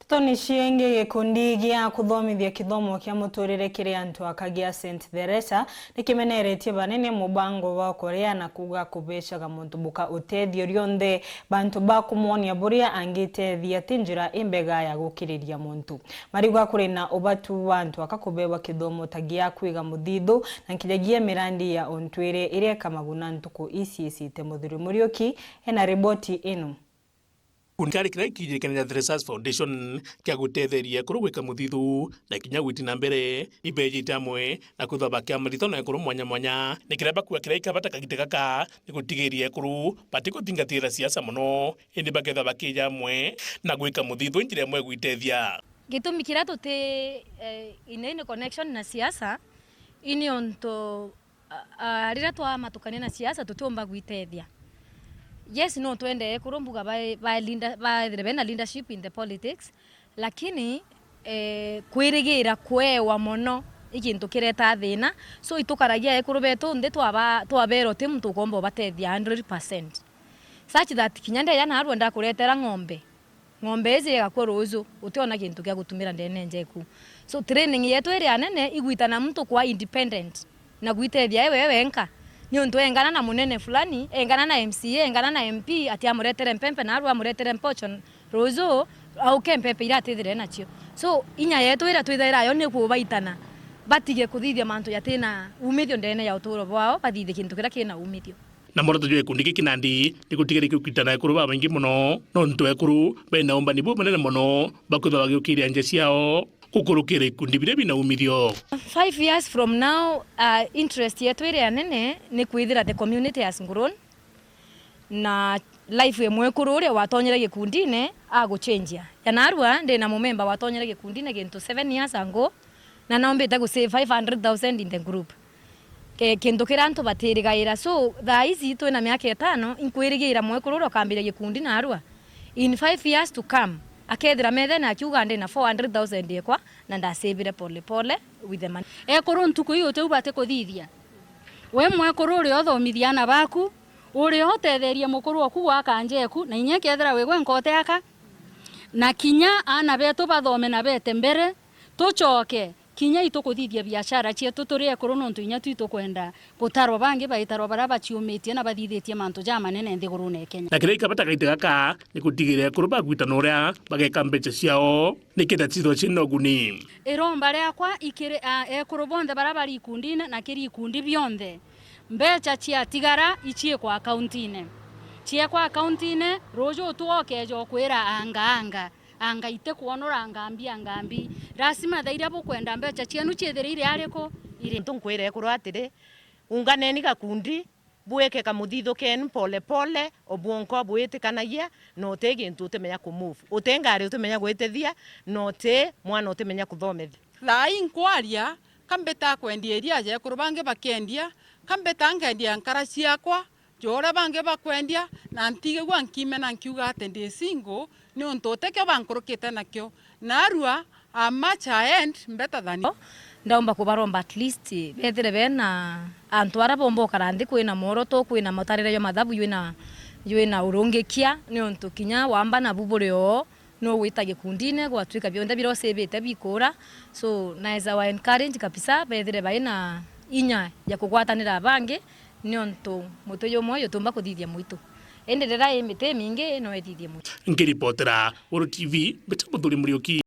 Toni Shienge gikundi gia kuthomithia kithomo kia muturire kiri antu akagia St Theresa nikimeneretie banene mubango wa Korea na kuga kubecaga muntu buka utethio rionthe bantu bakumwonia buria angitethia tinjira imbega ya gukiriria muntu marigwa kuri na ubatu wa antu akakubewa kithomo tagia kwiga muthithu na nkijagia mirandi ya ontwire ireka maguna ntuku icicite muthuri Murioki ena riboti ino. Kunikari kira ikijirikanira Theresa's Foundation kia gutetheria kurugwika muthithu na kinya gwitina mbere ibeji amwe na kuthaba kia marito na ekuru mwanya nikireba kuwa kira ikabata kagite gaka nigutigiria ekuru pati gutingatira siasa muno indi baketha bakija amwe na gwika muthithu njira imwe gwitethia gitumi kira tuti ine connection na siasa ini onto rira twa matukania na siasa tutomba gwitethia. Yes, no twende kurumbuga by leadership in the politics lakini kwirigira kwewa mono ikintu kireta thina so itukaragia ekurubeto nde twabero timu tukombo batethia 100% such that kinyande yana arwenda kuretera ng'ombe ezi gakoruzu utiona kintu kya gutumira ndene njeku so training yetu iri anene igwitana mtu kwa independent na gwitethia wewe enka ni untu engana na munene fulani engana na MCA engana na MP ati amuretere mpempe na arwa amuretere mpocho rozo au kempempe iratethire nacio so inya yetu ira twithaira yo ni kubaitana batige kuthithia mantu yatina umithio ndene ya uturo bwao bathithie kintu kira kina umithio na moroto jwe kundiki kinandi nigutigere kwitana ekuru babangi muno no ntu ekuru bena omba nibo manene muno bakutha bagiukiria nje ciao kukurukira ikundi bire bina umithio. 5 years from now interest yetu ire anene ni kwithira the community has grown na life yemwe kurure watonyere gikundine aguchangia yanarwa ndi na mumemba watonyere gikundine gintu 7 years ago na naombeta gu save 500,000 in the group kintu kirantu batirigaira so tha ici twina miaka 5 inkwirigira mwe kurure kambire gikundi na arwa in 5 years to come akethira methe na kiuga ndi na 400,000 ekwa na ndasavire pole with the money ekuru ntuku iyo te ubate kuthithia we mwekuru uri othomithia na baku uri otetheria mukuru oku waka njeku na inye kethira we gwenkote aka na kinya ana betu bathome na bete mbere tucoke kinya itukuthithia biashara cietu turi ekuru nontu inya tu itukwenda gutarwa bangi baitarwa baraba ciumitie na bathithitie mantu jamanene nthiguru ne Kenya na kire ikabata kaite gaka nigutigire ekuru bagwitana uria bageka mbeca ciao nikitha citho cino guni iromba riakwa ikire ekuru bonthe barabari ikundine na kiri ikundi bionthe mbeca cia tigara ichie kwa accountine cie kwa accountine rojo tuokejo kwira anga ite kuonora ngambi rasima thaira bukwenda mbeca cienu ciethirire ariko ire tunkwire ekuru atire unganeni gakundi bueke kamuthithu ken pole obwonko bwitikanagia no te gintu utemenya ku move utengari utemenya gwitethia no te mwana utemenya kuthomethia lai nkwaria kambeta kwendia iria je kurubange bakendia kambeta ngendia nkara ciakwa jora bange bakwendia na ntige gwa nkime na nkiuga atende single ni ontoteke bankurukite nakyo narua amacha end better than ndaomba kubaromba at least bethire bena antwara bombo karandi kwina moroto kwina matarire yo mathabu yuina urungikia ni onto kinya wamba na bubureo no wita gikundine gwatwika bionda biro sebete bikora so naeza wa encourage kabisa bethire baina inya ya kugwatanira bangi ni onto muto yo moyo tumba kuthithia muito enderera emite mingi no ethithie muito ngiripotera Uru TV Muthuri Murioki.